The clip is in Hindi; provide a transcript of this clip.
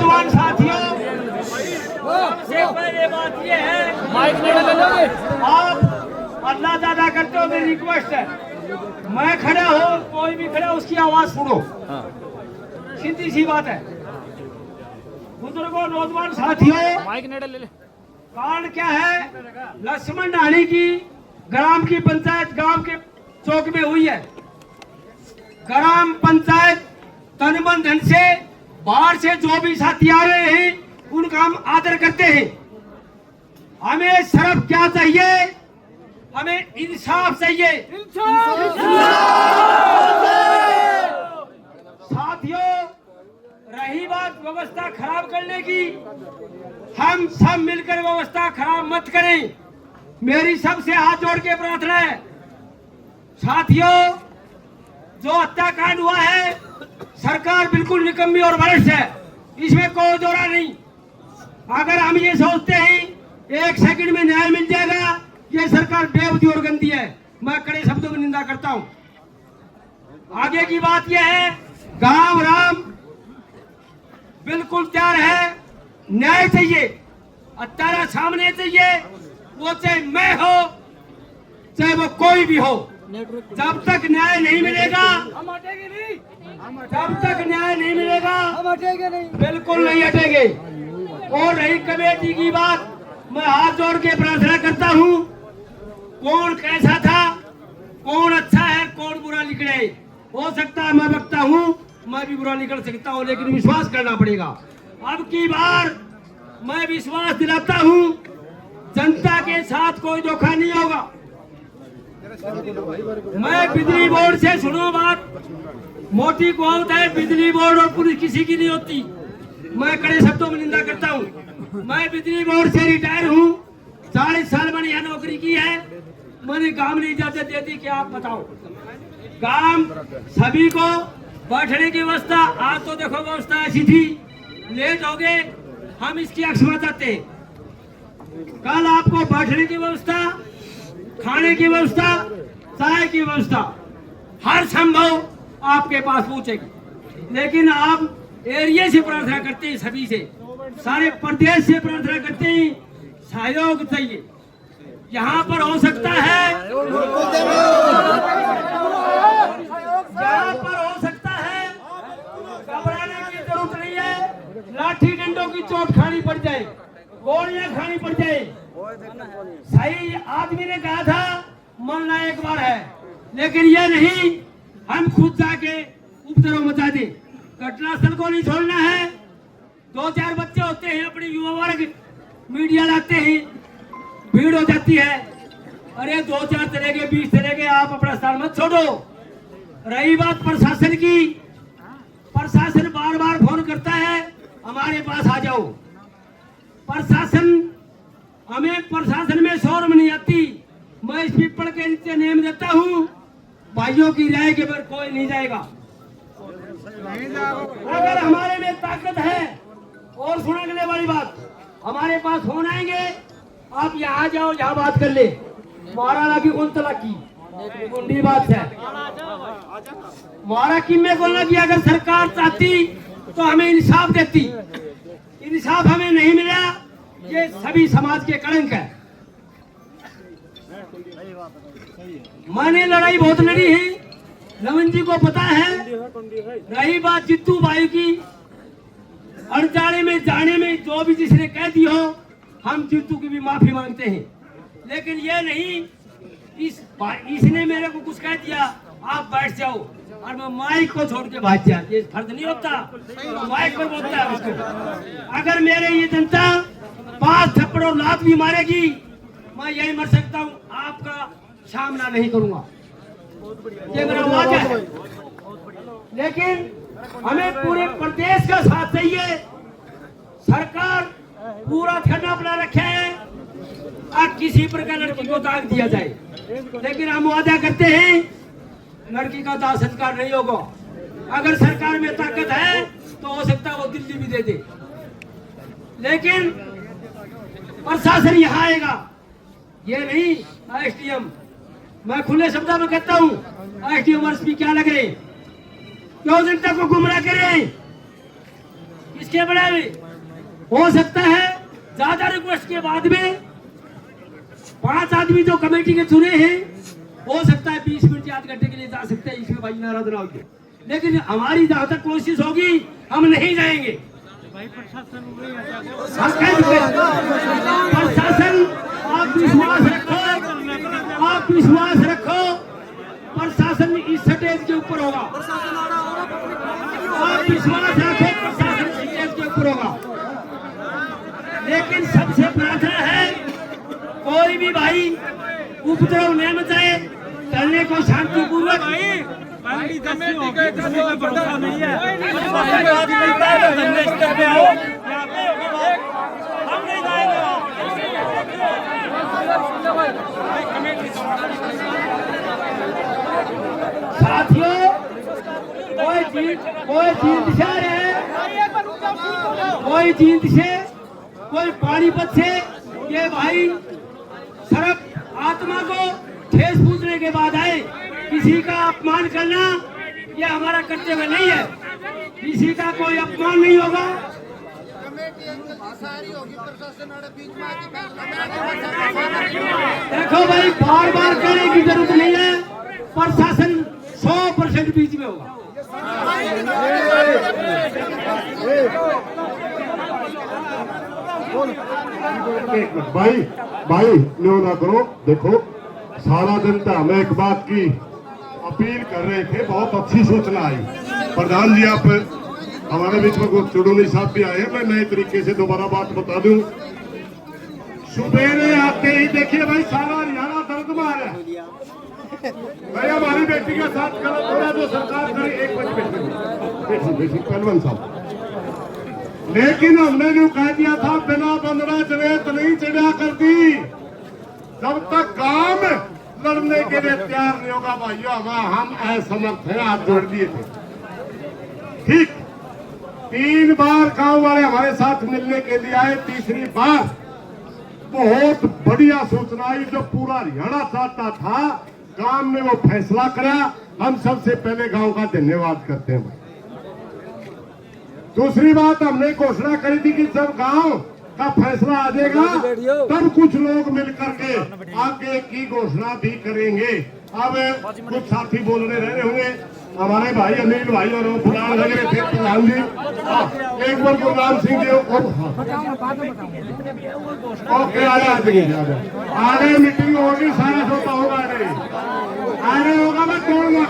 नौजवान साथियों, सबसे पहले बात ये है, आप अल्लाह ज्यादा करते हो, मेरी रिक्वेस्ट है, मैं खड़ा हो, कोई भी खड़ा, उसकी आवाज सुनो। सीधी सी बात है। बुजुर्गों, नौजवान साथियों, कारण क्या है? लक्ष्मण ढाणी की ग्राम की पंचायत गांव के चौक में हुई है। ग्राम पंचायत तन मन धन से बाहर से जो भी साथी आ रहे हैं उनका हम आदर करते हैं। हमें सिर्फ क्या चाहिए? हमें इंसाफ चाहिए। साथियों, रही बात व्यवस्था खराब करने की, हम सब मिलकर व्यवस्था खराब मत करें। मेरी सबसे हाथ जोड़ के प्रार्थना है। साथियों, जो हत्याकांड हुआ है, सरकार बिल्कुल निकम्मी और भ्रष्ट है, इसमें कोई दोहरा नहीं। अगर हम ये सोचते हैं एक सेकंड में न्याय मिल जाएगा, ये सरकार बेबुद्धि और गंदी है। मैं कड़े शब्दों में निंदा करता हूं। आगे की बात यह है, गांव राम बिल्कुल तैयार है। न्याय चाहिए, हत्यारा सामने चाहिए, वो चाहे मैं हो चाहे वो कोई भी हो। जब तक न्याय नहीं मिलेगा, जब तक न्याय नहीं मिलेगा, हम हटेंगे नहीं, बिल्कुल नहीं हटेंगे। और रही कमेटी की बात, मैं हाथ जोड़ के प्रार्थना करता हूँ, कौन कैसा था, कौन अच्छा है, कौन बुरा निकले, हो सकता है मैं बकता हूँ, मैं भी बुरा निकल सकता हूँ, लेकिन विश्वास करना पड़ेगा। अब की बार मैं विश्वास दिलाता हूँ, जनता के साथ कोई धोखा नहीं होगा। मैं बिजली बोर्ड से, सुनो बात, मोटी बहुत है, बिजली बोर्ड और पुलिस किसी की नहीं होती। मैं कड़े शब्दों में निंदा करता हूँ। मैं बिजली बोर्ड से रिटायर हूँ, 40 साल मैंने यहाँ नौकरी की है। मैंने गांव में इजाजत दे दी कि आप बताओ, गांव सभी को बैठने की व्यवस्था, आज तो देखो व्यवस्था ऐसी थी, लेट हो गए, हम इसकी क्षमा चाहते हैं। कल आपको बैठने की व्यवस्था, खाने की व्यवस्था, चाय की व्यवस्था हर संभव आपके पास पहुंचेगी। लेकिन आप एरिया से प्रार्थना करते हैं, सभी से, सारे प्रदेश से प्रार्थना करते हैं, सहयोग चाहिए। यहाँ पर हो सकता है, यहाँ पर हो सकता है, घबराने की जरूरत नहीं है। लाठी डंडों की चोट खानी पड़ जाए, गोलियां खानी पड़ जाए। सही आदमी ने कहा था मरना एक बार है, लेकिन ये नहीं हम खुद जाके उपद्रव मचा दे। घटनास्थल को नहीं छोड़ना है। 2-4 बच्चे होते हैं, अपनी युवा वर्ग मीडिया लाते हैं, भीड़ हो जाती है, अरे 2-4 चले गए, 20 चले गए, आप अपना स्थान मत छोड़ो। रही बात प्रशासन की, प्रशासन बार बार फोन करता है हमारे पास आ जाओ। प्रशासन, हमें प्रशासन में शर्म नहीं आती। मैं इस पीपल के नीचे नेम देता हूँ, भाइयों की राय के पर कोई नहीं जाएगा। अगर हमारे में ताकत है, और सुनने वाली बात, हमारे पास फोन आएंगे, आप यहाँ जाओ, यहाँ बात कर ले, महाराणा की कौन तला की कुंडी बात है, महारा की में बोलना कि अगर सरकार चाहती तो हमें इंसाफ देती। इंसाफ हमें नहीं मिला, ये सभी समाज के कलंक है। मैंने लड़ाई बहुत लड़ी है, नवीन जी को पता है। रही बात जित्तू भाई की, अड़चाले में जाने में जो भी जिसने कह दी हो, हम जित्तू की भी माफी मांगते हैं। लेकिन ये नहीं इसने मेरे को कुछ कह दिया, आप बैठ जाओ और मैं माइक को छोड़ के भाग जाए, ये फर्ज नहीं होता। तो माइक पर बोलता है उसको। अगर मेरे ये जनता 5 थप्पड़ और लात भी मारेगी, मैं यही मर सकता हूँ, आपका सामना नहीं करूंगा, ये मेरा वादा है। लेकिन हमें पूरे प्रदेश का साथ चाहिए। सरकार पूरा ठंडा अपना रखे है, अब किसी प्रकार लड़की को दाग दिया जाए, लेकिन हम वादा करते हैं लड़की का दाह संस्कार नहीं होगा। अगर सरकार में ताकत है तो हो सकता है वो दिल्ली भी दे दे, लेकिन प्रशासन यहाँ आएगा, ये नहीं एसडीएम। मैं खुले शब्दों में कहता हूँ, एसडीएम एसपी क्या लग रहे, क्यों जनता को गुमराह करे। इसके बड़े में हो सकता है ज्यादा रिक्वेस्ट के बाद में 5 आदमी जो कमेटी के चुने हैं हो सकता है 20 मिनट या आध घंटे के लिए जा सकते हैं, इसमें भाई नाराज ना होइए, लेकिन हमारी जहां तक कोशिश होगी हम नहीं जाएंगे। प्रशासन आप विश्वास रखो, आप विश्वास रखो, प्रशासन इस स्टेज के ऊपर होगा, आप विश्वास रखो प्रशासन स्टेज के ऊपर होगा। लेकिन सबसे प्रार्थना है कोई भी भाई उपद्रव न मचाए, करने को शांतिपूर्वक साथियों, कोई जीत से रहे, कोई जीत से, कोई पानीपत से, ये भाई सर्व आत्मा को ठेस पूछने के बाद आए, किसी का अपमान करना ये हमारा कर्तव्य नहीं है, किसी का कोई अपमान नहीं होगा। देखो भाई, बार बार कहने की जरूरत नहीं है, प्रशासन 100% बीच में होगा। भाई नो ना करो, देखो सारा दिन तो हमें एक बात की अपील कर रहे थे, बहुत अच्छी सूचना आई। प्रधान जी आप हमारे बीच में कुछ चुड़ोली साहब भी आए हैं, मैं नए तरीके से दोबारा बात बता दूं। सुबेरे आते ही देखिए भाई सारा हरियाणा दर्द में आ रहा है भाई, हमारी बेटी के साथ गलत हो रहा जो सरकार करे। 1 बजे बेटी पहलवान साहब, लेकिन हमने जो कह दिया था बिना बंदरा जवेत नहीं चढ़ा करती, जब तक काम लड़ने के लिए तैयार नहीं होगा भाइयों हम असमर्थ हैं। हाथ जोड़ दिए थे, ठीक 3 बार गांव वाले हमारे साथ मिलने के लिए आए, तीसरी बार बहुत बढ़िया सूचना आई जो पूरा हरियाणा चाहता था, गांव ने वो फैसला करा। हम सबसे पहले गांव का धन्यवाद करते हैं। दूसरी बात हमने घोषणा करी थी कि जब गांव का फैसला आ जाएगा तब कुछ लोग मिलकर के आगे की घोषणा भी करेंगे। अब कुछ साथी बोलने रहे होंगे, हमारे भाई अनिल भाई और बुलान लग रहे थे प्रधान जी, एक बार गुरनाम सिंह जी ओके आगे मीटिंग होगी, सारा सोता होगा आगे होगा, मैं तोड़ूंगा।